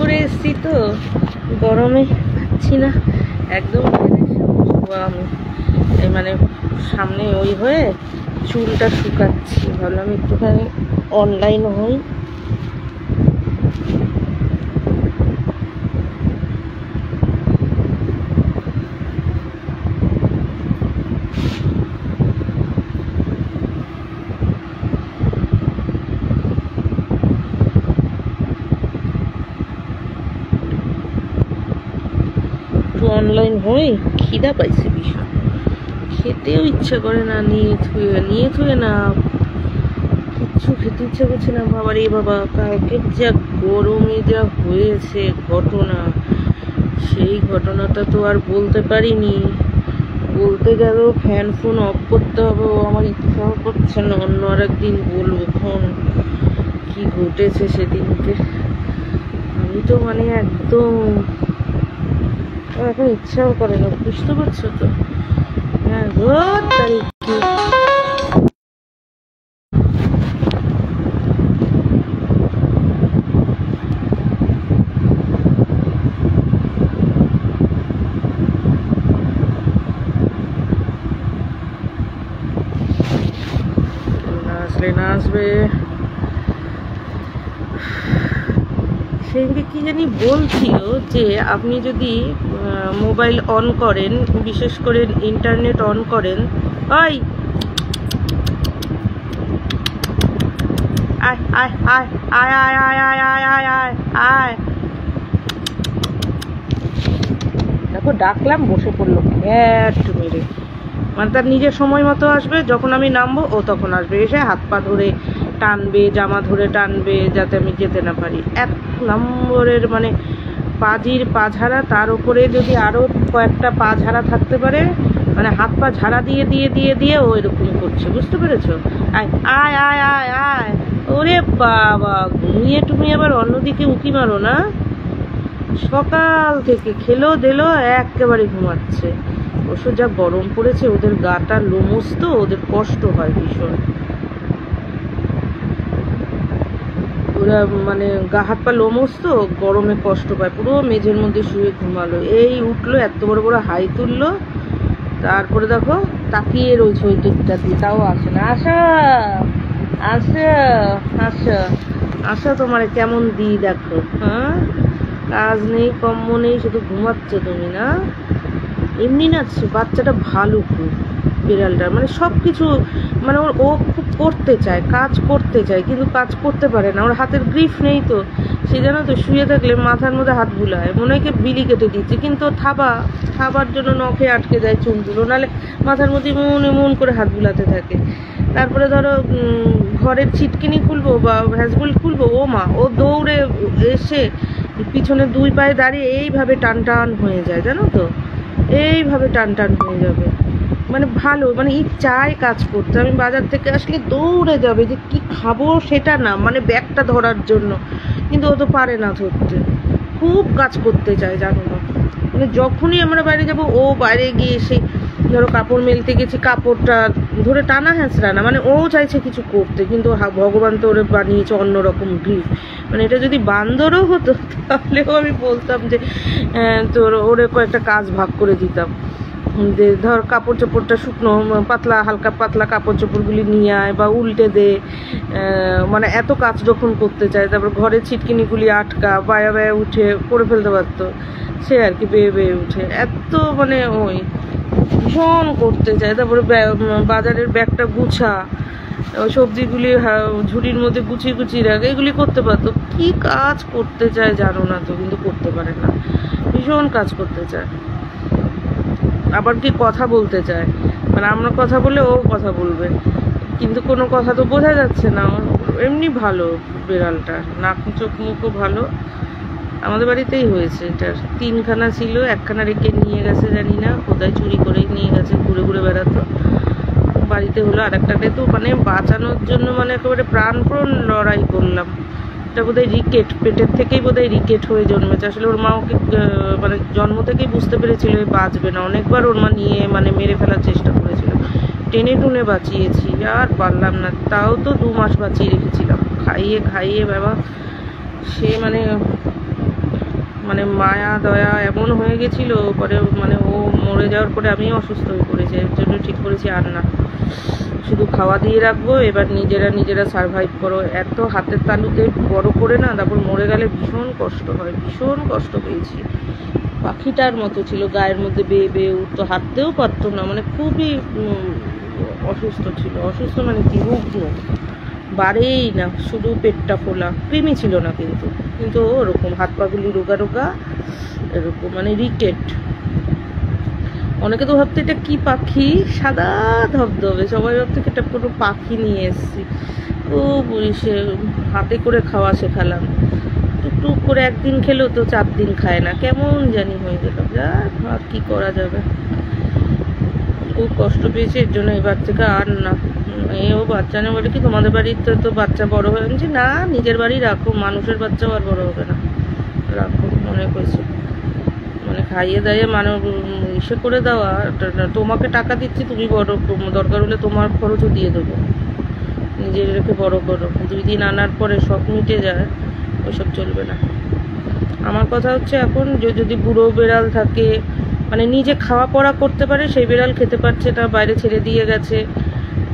করে এসছি তো গরমে পাচ্ছি না একদম। আমি এই মানে সামনে ওই হয়ে চুলটা শুকাচ্ছি, ভাবলাম একটুখানি অনলাইন হই। অনলাইন হই, খিদা পাইছে ভীষণ, খেতেও ইচ্ছা করে না, নিয়ে থুয়ে না, কিচ্ছু খেতে ইচ্ছা করছে না। বাবার এই বাবা কালকে যা গরমে যা হয়েছে ঘটনা, সেই ঘটনাটা তো আর বলতে পারিনি। বলতে গেলেও ফ্যান ফোন অফ করতে হবে, ও আমার ইচ্ছাও করছে না। অন্য আর একদিন বলবো ফোন কি ঘটেছে সেদিনকে। আমি তো মানে একদম এখন ইচ্ছাও করে না, বুঝতে পারছো তো। হ্যাঁ গো তারিখে না আসবে। সেদিনকে কি জানি বলছিল যে আপনি যদি মোবাইল অন করেন, বিশেষ করে ইন্টারনেট অন করেন, ওই আয় আয় আয় আয় আয় আয় আয় আয় আয় আয় আয়, দেখো ডাকলাম বসে পড়লো ক্যাট মেরে। মানে তার নিজের সময় মতো আসবে, যখন আমি নামবো ও তখন আসবে, এসে হাত পা ধরে টানবে, জামা ধরে টানবে যাতে আমি যেতে না পারি। এক নম্বরের মানে পাজির পা ঝাড়া, তার উপরে যদি আরও কয়েকটা পা ঝাড়া থাকতে পারে, মানে হাত পা ঝাড়া দিয়ে দিয়ে দিয়ে দিয়ে ও এরকমই করছে, বুঝতে পেরেছো? আয় আয় আয় আয় আয়, ওরে বাবা ঘুমিয়ে টুমিয়ে আবার অন্যদিকে উঁকি মারো না। সকাল থেকে খেলো দিলো একেবারে ঘুমাচ্ছে। অবশ্য যা গরম পড়েছে, ওদের গাটা লোমস তো, ওদের কষ্ট হয় ভীষণ। ওরা মানে গা হাত পা লোমস তো, গরমে কষ্ট পায়। পুরো মেঝের মধ্যে শুয়ে ঘুমালো, এই উঠলো এত বড় বড় হাই তুললো, তারপরে দেখো তাকিয়ে রয়েছে ওই দিকটা দিয়ে, তাও আসে না। আসা আসা আসা আসা, তোমার কেমন দিই দেখো। হ্যাঁ কাজ নেই কম্ম নেই, শুধু ঘুমাচ্ছ তুমি না। এমনি না বাচ্চাটা ভালো খুব, বিড়ালটা মানে সব কিছু মানে ও খুব করতে চায়, কাজ করতে চায়, কিন্তু কাজ করতে পারে না। ওর হাতের গ্রিপ নেই তো, সে জানো তো শুয়ে থাকলে মাথার মধ্যে হাত বুলায়, মনে হয় কি বিলি কেটে দিচ্ছে, কিন্তু থাবার জন্য নখে আটকে যায় চুলগুলো, নাহলে মাথার মধ্যে এমন করে হাত বুলাতে থাকে। তারপরে ধরো ঘরের ছিটকিনি খুলবো বা ভ্যাসগুল খুলবো, ও মা ও দৌড়ে এসে পিছনে দুই পায়ে দাঁড়িয়ে এইভাবে টান টান হয়ে যায়, জানো তো, এইভাবে টান টান হয়ে যাবে। মানে ভালো, মানে চায় কাজ করতে। আমি বাজার থেকে আসলে দৌড়ে যাবে, যে কি খাবো সেটা না, মানে ব্যাগটা ধরার জন্য, কিন্তু ও তো পারে না ধরতে। খুব কাজ করতে চায় জানো না। মানে যখনই আমরা বাইরে যাব, ও বাইরে গিয়ে এসে ধরো কাপড় মেলতে গেছি, কাপড়টা ধরে টানা হ্যাঁচড়া না, মানে ও চাইছে কিছু করতে, কিন্তু ভগবান তো ওরে বানিয়েছে অন্যরকম গ্রিপ। মানে এটা যদি বান্দরও হতো তাহলেও আমি বলতাম যে তোর ওরে কয়েকটা কাজ ভাগ করে দিতাম, যে ধর কাপড় চোপড়টা শুকনো পাতলা হালকা পাতলা কাপড় চোপড়গুলি নিয়ে আয় বা উল্টে দে, মানে এত কাজ যখন করতে চায়। তারপর ঘরের ছিটকিনিগুলি আটকা, বায়া বায়া উঠে করে ফেলতে পারতো, সে আর কি বেয়ে বেয়ে উঠে এত মানে ওই ভীষণ করতে চায়। তারপরে বাজারের ব্যাগটা গুছা, সবজিগুলি ঝুড়ির মধ্যে গুছিয়ে গুছিয়ে রাখে, এগুলি করতে পারতো। কি কাজ করতে চায় জানো না তো, কিন্তু করতে পারে না, ভীষণ কাজ করতে চায়। আবার কি কথা বলতে চায়, মানে আমরা কথা বলে ও কথা বলবে, কিন্তু কোনো কথা তো বোঝা যাচ্ছে না। এমনি ভালো বিড়ালটা, নাক চোখ মুখও ভালো। আমাদের বাড়িতেই হয়েছে, এটার 3খানা ছিল, একখানা রেখে নিয়ে গেছে জানি না, কোথায় চুরি করেই নিয়ে গেছে, ঘুরে ঘুরে বেড়াতো। বাড়িতে হলো আর একটাকে তো মানে বাঁচানোর জন্য মানে একেবারে প্রাণপণ লড়াই করলাম। এটা বোধহয় রিকেট, পেটের থেকেই বোধহয় রিকেট হয়ে জন্মেছে। আসলে ওর মা ওকে মানে জন্ম থেকেই বুঝতে পেরেছিল বাঁচবে না, অনেকবার ওর মা নিয়ে মানে মেরে ফেলার চেষ্টা করেছিল, টেনে টুনে বাঁচিয়েছি, আর পারলাম না। তাও তো 2 মাস বাঁচিয়ে রেখেছিলাম, খাইয়ে খাইয়ে বাবা, সে মানে মানে মায়া দয়া এমন হয়ে গেছিলো পরে, মানে ও মরে যাওয়ার পরে আমিও অসুস্থ হয়ে পড়েছি। এর জন্য ঠিক করেছি আর না, শুধু খাওয়া দিয়ে রাখবো, এবার নিজেরা সারভাইভ করো। এত হাতের তালুতে বড় করে না, তারপর মরে গেলে ভীষণ কষ্ট হয়, ভীষণ কষ্ট পেয়েছি। পাখিটার মতো ছিল, গায়ের মধ্যে বেয়ে বেয়ে উঠতো, হাঁটতেও পারতো না, মানে খুবই অসুস্থ ছিল। অসুস্থ মানে কি, রুগ্ন, বাড়েই না, শুধু পেটটা ফোলা। কৃমি ছিল না কিন্তু, কিন্তু ওরকম হাত পাগুলি রোগা রোগা এরকম, মানে রিকেট। অনেকে তো ভাবতো এটা কি পাখি, সাদা ধবধবে, সবাই ভাবতো এটা কোনো পাখি নিয়ে এসেছি। ও সে হাতে করে খাওয়া শেখালাম, টুকটুক করে একদিন খেলেও তো 4 দিন খায় না, কেমন জানি হয়ে গেল। যা আর কি করা যাবে, খুব কষ্ট পেয়েছে। এর জন্য এবার থেকে আর না। এও বাচ্চা নেই বলে কি তোমাদের বাড়িতে তো বাচ্চা বড় হয়ে গেছে না, নিজের বাড়ি রাখো, মানুষের বাচ্চাও আর বড় হবে না, রাখো। মনে করেছে মানে খাইয়ে দাইয়ে মানে ইসে করে দেওয়া, তোমাকে টাকা দিচ্ছি, তুমি বড়, দরকার হলে তোমার খরচও দিয়ে দেবো, নিজের রেখে বড় করো। 2 দিন আনার পরে সব মিটে যায়, ওইসব চলবে না। আমার কথা হচ্ছে এখন যদি বুড়ো বেড়াল থাকে, মানে নিজে খাওয়া পড়া করতে পারে, সেই বেড়াল খেতে পারছে না, বাইরে ছেড়ে দিয়ে গেছে,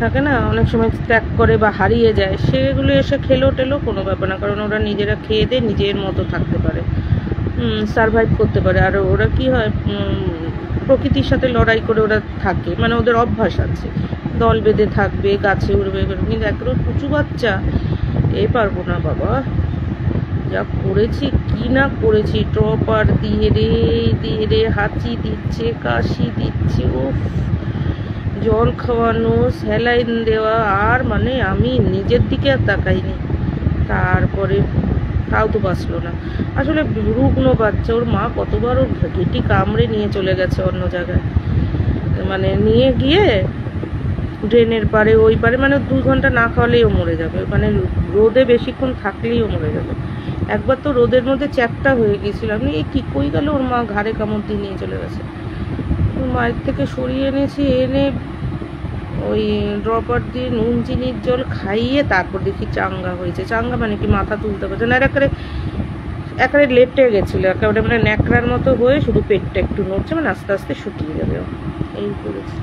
থাকে না অনেক সময় ত্যাগ করে বা হারিয়ে যায়, সেগুলো এসে খেলো টেলো কোনো ব্যাপার না, কারণ ওরা নিজেরা খেয়ে দিয়ে নিজের মতো থাকতে পারে, সারভাইভ করতে পারে। আর ওরা কি হয়, প্রকৃতির সাথে লড়াই করে ওরা থাকে, মানে ওদের অভ্যাস আছে, দল বেঁধে থাকবে, গাছে উড়বে। কিন্তু একদম কুচু বাচ্চা, পারবো না বাবা, যা করেছি কি না করেছি, ট্রপার দিয়ে রে হাঁচি দিচ্ছে, কাশি দিচ্ছে, ও জল খাওয়ানো, স্যালাইন দেওয়া, আর মানে আমি নিজের দিকে আর তাকাইনি। তারপরে তাও তো বাঁচলো না। আসলে রুগ্ন বাচ্চা, ওর মা কতবার ওর ঘেটি কামড়ে নিয়ে চলে গেছে অন্য জায়গায়, মানে নিয়ে গিয়ে ড্রেনের পারে ওই পারে, মানে 2 ঘন্টা না খাওয়ালেই ও মরে যাবে, মানে রোদে বেশিক্ষণ থাকলেই ও মরে যাবে। একবার তো রোদের মধ্যে চ্যাপটা হয়ে গিয়েছিল, আমি কি কই গেল, ওর মা ঘাড়ে কামড় দিয়ে নিয়ে চলে গেছে। মায়ের থেকে সরিয়ে এনেছি, এনে ওই ড্রপার দিয়ে নুন চিনির জল খাইয়ে তারপর দেখি চাঙ্গা হয়েছে। চাঙ্গা মানে কি, মাথা তুলতে পারছে না, একেবারে লেটে গেছিলো, একেবারে মানে ন্যাকড়ার মতো হয়ে শুধু পেটটা একটু নড়ছে, মানে আস্তে আস্তে শুকিয়ে যাবে, এই করেছে।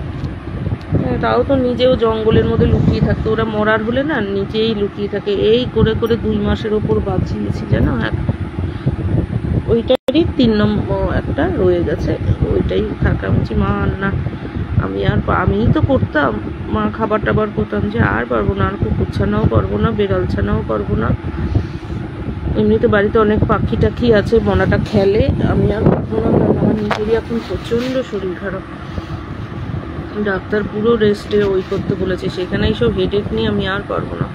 তাও তো নিজেও জঙ্গলের মধ্যে লুকিয়ে থাকতো, ওরা মরার হলে না নিজেই লুকিয়ে থাকে, এই করে করে 2 মাসের ওপর বাঁচিয়েছি জানো। ওইটারই 3 নম্বর একটা রয়ে গেছে, ওইটাই থাকা বলছি। মা আর না, আমিই তো করতাম, মা খাবার টাবার করতাম, যে আর পারবো না, আর কুকুর ছানাও পারবো না, বেড়াল ছানাও পারবো না। এমনিতে বাড়িতে অনেক পাখি টাখি আছে, মনাটা খেলে, আমি আর পারবো না। আমার নিজেরই এখন প্রচণ্ড শরীর খারাপ, ডাক্তার পুরো রেস্টে ওই করতে বলেছে, সেখানে এইসব হেডেক নিয়ে আমি আর পারবো না।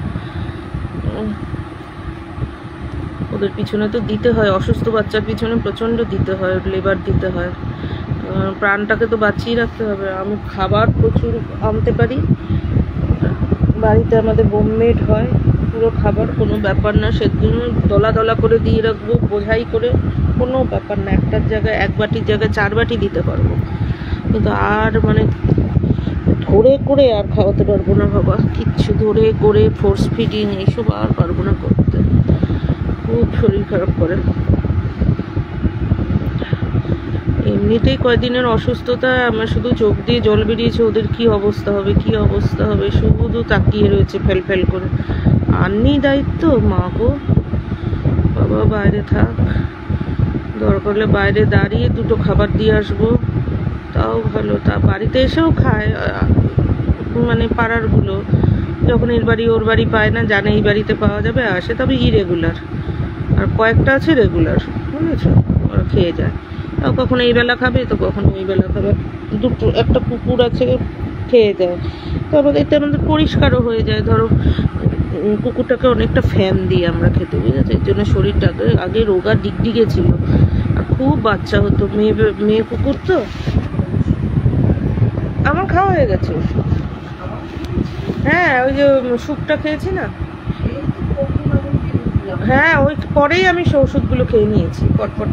ওদের পিছনে তো দিতে হয়, অসুস্থ বাচ্চার পিছনে প্রচণ্ড দিতে হয়, লেবার দিতে হয়, প্রাণটাকে তো বাঁচিয়ে রাখতে হবে। আমি খাবার প্রচুর আনতে পারি, বাড়িতে আমাদের বোমমেড হয় পুরো খাবার, কোনো ব্যাপার না, সেজন্য দলা দলা করে দিয়ে রাখবো, বোঝাই করে, কোনো ব্যাপার না। একটার জায়গায় 1 বাটির জায়গায় 4 বাটি দিতে পারবো, কিন্তু আর মানে ধরে করে আর খাওয়াতে পারবো না বাবা, কিচ্ছু ধরে করে ফোর্স ফিডিং এইসব আর পারবো না করতে, খুব শরীর খারাপ করে। এমনিতেই কয়েকদিনের অসুস্থতা, আমার শুধু চোখ দিয়ে জল বেরিয়েছে, ওদের কি অবস্থা হবে, কি অবস্থা হবে, শুধু তাকিয়ে রয়েছে ফেল ফেল করে। আর নেই দায়িত্ব, মা গো বাবা, বাইরে থাক, দরকার হলে বাইরে দাঁড়িয়ে 2টো খাবার দিয়ে আসবো, তাও ভালো। তা বাড়িতে এসেও খায়, মানে পাড়ারগুলো যখন এর বাড়ি ওর বাড়ি পায় না, জানে এই বাড়িতে পাওয়া যাবে, আসে, তবে ইরেগুলার। আর কয়েকটা আছে রেগুলার, বুঝেছো, ওরা খেয়ে যায়। তাও কখনো এই বেলা খাবে, তো কখনো ওই বেলা খাবে। একটা কুকুর আছে, খেয়ে যায়। তারপর এতে আমাদের পরিষ্কারও হয়ে যায়। ধরো কুকুরটাকে অনেকটা ফ্যান দিই আমরা খেতে, বুঝেছো, এর জন্য শরীরটা আগে রোগা ডিগডিগে ছিল, আর খুব বাচ্চা হতো। মেয়ে কুকুর তো। আমার খাওয়া হয়ে গেছে, হ্যাঁ, ওই যে স্যুপটা খেয়েছি না, হ্যাঁ, ওই পরেই আমি ওষুধগুলো খেয়ে নিয়েছি পটপট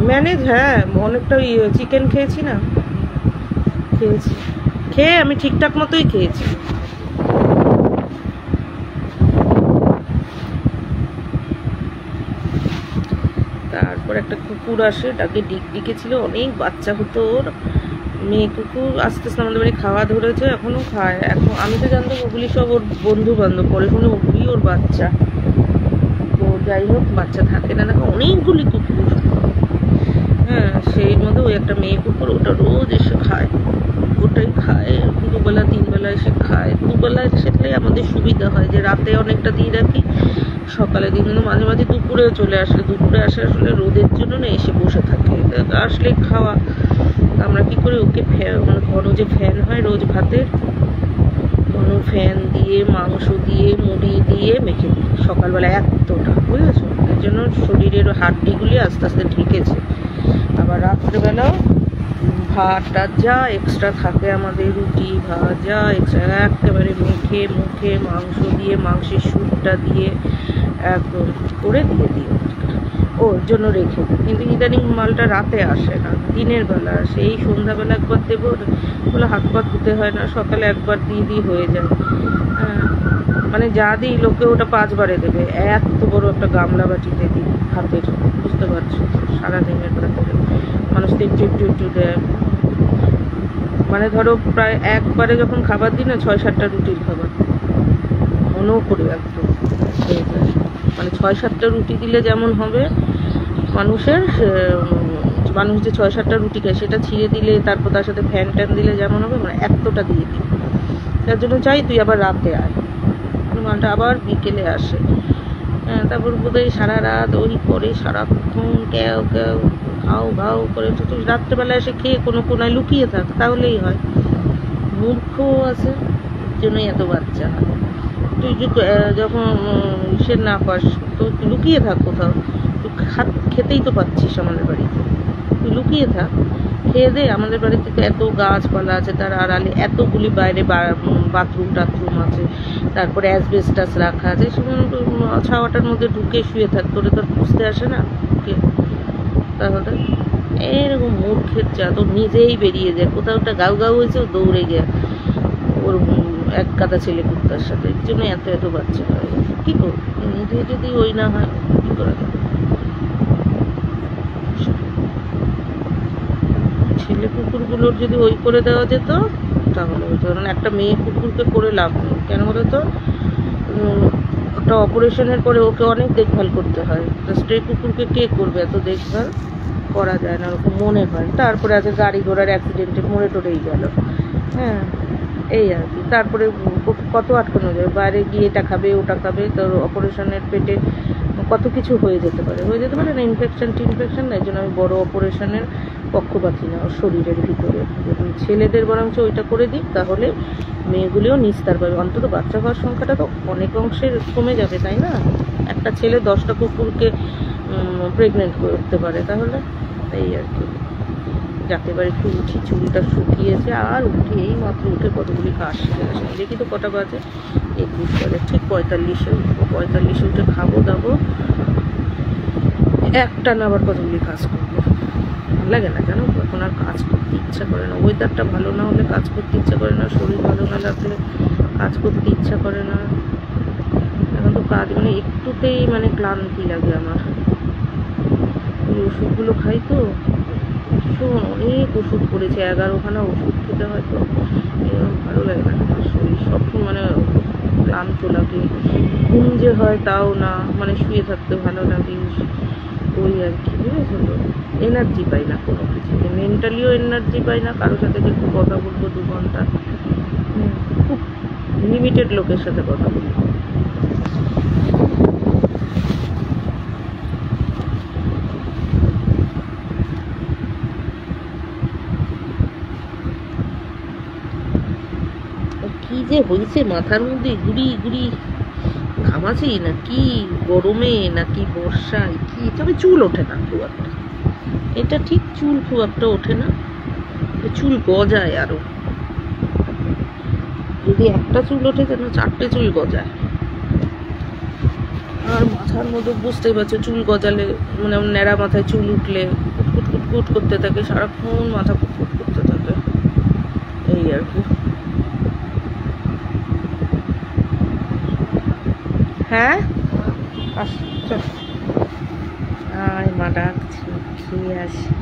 ম্যানেজ। হ্যাঁ, অনেকটা চিকেন খেয়েছি না, খেয়ে আমি ঠিকঠাক মতোই খেয়েছি। তারপর একটা কুকুর আসে, তাকে ডিগডিগে ছিল, অনেক বাচ্চা হতো ওর। মেয়ে কুকুর আস্তে আস্তে আমাদের বাড়ি খাওয়া ধরেছে, এখনও খায়। এখন আমি তো জানতাম ওগুলি সব ওর বন্ধু বান্ধব, পরে শুনে ওগুলি ওর বাচ্চা। তো যাই হোক, বাচ্চা থাকে না, দেখো অনেকগুলি কুকুর। হ্যাঁ, সেই মধ্যে ওই একটা মেয়ে কুকুর, ওটা রোজ এসে খায়, ওটাই খায়, দুবেলা 3 বেলা এসে খায়। দুবেলা সেটাই আমাদের সুবিধা হয় যে রাতে অনেকটা দিয়ে রাখি, সকালে দিন। কিন্তু মাঝে মাঝে দুপুরেও চলে আসলে, দুপুরে আসে আসলে রোদের জন্য না, এসে বসে থাকে, আসলে খাওয়া। আমরা কি করি, ওকে মানে ঘন যে ফ্যান হয় রোজ ভাতের, ঘন ফ্যান দিয়ে মাংস দিয়ে মুড়ি দিয়ে মেখে দিই সকালবেলা এতটা, বুঝেছো? এর জন্য শরীরের হাড্ডিগুলি আস্তে আস্তে ঢেকেছে। আবার রাত্রেবেলাও ভাত টাত যা এক্সট্রা থাকে আমাদের, রুটি ভাত যা এক্সট্রা, একেবারে মেখে মুখে মাংস দিয়ে, মাংসের স্যুপটা দিয়ে একদম করে দিয়ে দিই ওর জন্য রেখে দিই। কিন্তু ইদানিং মালটা রাতে আসে না, দিনের বেলা আসে। এই সন্ধ্যাবেলা একবার দেবো, বলে হাত পা ধুতে হয় না, সকালে একবার দিয়ে হয়ে যায়। মানে যা দিই লোকে ওটা 5 বারে দেবে, এত বড় একটা গামলা বাটিতে দিই ভাতের, বুঝতে পারছো? সারাদিনের ভাতের মানুষ তো একটু একটু একটু দেয়। মানে ধরো প্রায় একবারে যখন খাবার দিই না, 6-7টা রুটির খাবার মনেও করে একদম হয়ে যায়। মানে 6-7টা রুটি দিলে যেমন হবে মানুষের, মানুষ যে 6-7টা রুটি খায় সেটা ছিঁড়ে দিলে, তারপর তার সাথে ফ্যান ট্যান দিলে যেমন হবে, মানে এতটা দিয়ে দিই। তার জন্য চাই তুই আবার রাতে আয়, মালটা আবার বিকেলে আসে। হ্যাঁ, তারপর বোধহয় সারা রাত ওই করে, সারাক্ষণ ক্যাও ক্যাও ঘাও ঘাও করে। তুই রাত্রেবেলা এসে খেয়ে কোনো কোনায় লুকিয়ে থাক, তাহলেই হয়। মূর্খও আছে, জন্যই এত বাচ্চা হয়। তুই যখন সে না পাস তো লুকিয়ে থাক কোথাও, তুই খেতেই তো পাচ্ছিস আমাদের বাড়িতে, তুই লুকিয়ে থাক, খেয়ে দে। আমাদের বাড়িতে তো এত গাছপালা আছে, তার আড়ালে এতগুলি বাইরে বাথরুম টাথরুম আছে, তারপরে অ্যাসবেস্টাস রাখা আছে, সেখানে ছাওয়াটার মধ্যে ঢুকে শুয়ে থাক, তোরে তো বুঝতে আসে না কে। তাহলে এরকম মূর্খের জাত, নিজেই বেরিয়ে যায় কোথাও, একটা গাউ গাউ হয়েছে, ও দৌড়ে গিয়ে ওর এক গাদা ছেলে কুত্তার সাথে। এর জন্য এত এত বাচ্চা হয়। কী করবো, নিজে যদি ওই না হয় কী করা যাবে? ছেলে কুকুরগুলোর যদি ওই করে দেওয়া যেত তাহলে হতো। কারণ একটা মেয়ে কুকুরকে করে লাভ নেই, কেন বলো তো? একটা অপারেশনের পরে ওকে অনেক দেখভাল করতে হয়, স্ট্রে কুকুরকে কে করবে? এত দেখভাল করা যায় না, ওরকম মনে হয়। তারপরে আছে গাড়ি ঘোড়ার অ্যাক্সিডেন্টে মরে টরেই গেল। হ্যাঁ, এই আর কি। তারপরে কত আটকানো যায়, বাইরে গিয়ে এটা খাবে ওটা খাবে, তোর অপারেশনের পেটে কত কিছু হয়ে যেতে পারে না, ইনফেকশন টিনফেকশন। এই জন্য আমি বড় অপারেশনের পক্ষপাতী না ওর শরীরের ভিতরে। যদি ছেলেদের বরঞ্চ ওইটা করে দিই, তাহলে মেয়েগুলিও নিস্তার পাবে। অন্তত বাচ্চা হওয়ার সংখ্যাটা তো অনেক অংশে কমে যাবে, তাই না? একটা ছেলে 10টা কুকুরকে প্রেগনেন্ট করতে পারে, তাহলে এই আর কি। যাকে এবার একটু উঠি, চুলটা শুকিয়েছে, আর উঠে এই মাত্র উঠে কতগুলি কাজ শিখে গেছে। দেখি তো কটা বাজে, 21 বাজে, ঠিক 45-এ উঠবো। 45-এ উঠে খাবো দাবো, একটা না আবার কতগুলি কাজ করবো। ভালো লাগে না জানো তো, এখন আর কাজ করতে ইচ্ছা করে না। ওয়েদারটা ভালো না হলে কাজ করতে ইচ্ছা করে না, শরীর ভালো না লাগলে কাজ করতে ইচ্ছা করে না। এখন তো কাজ মানে একটুতেই মানে ক্লান্তি লাগে আমার। ওই ওষুধগুলো খাই তো, অনেক ওষুধ পড়েছে, 11খানা ওষুধ খেতে হয়, তো ভালো লাগে না শরীর, সবসময় মানে ক্লান্ত লাগে। ঘুম যে হয় তাও না, মানে শুয়ে থাকতে ভালো লাগে, ওই আর কি। বুঝেছো তো? এনার্জি পাই না কোনো কিছুতে, মেন্টালিও এনার্জি পাই না। কারোর সাথে যে একটু কথা বলবো 2 ঘন্টা, খুব লিমিটেড লোকের সাথে কথা বলি। কি যে হয়েছে মাথার মধ্যে, ঘুরি ঘুরি ঘামাছি না কি, গরমে নাকি বর্ষায় কি, তবে চুল ওঠে না খুব একটা, এটা ঠিক। চুল খুব একটা ওঠে না, চুল গজায় আরো। যদি একটা চুল ওঠে কেন 4টে চুল গজায়। আর মাথার মধ্যে বুঝতেই পারছো, চুল গজালে মানে ন্যাড়া মাথায় চুল উঠলে কুটকুট কুটকুট করতে থাকে, সারাক্ষণ মাথা কুটকুট করতে থাকে, এই আর কি। হ্যাঁ, আচ্ছা, আয় মা ডাকছে, খেয়ে আসি।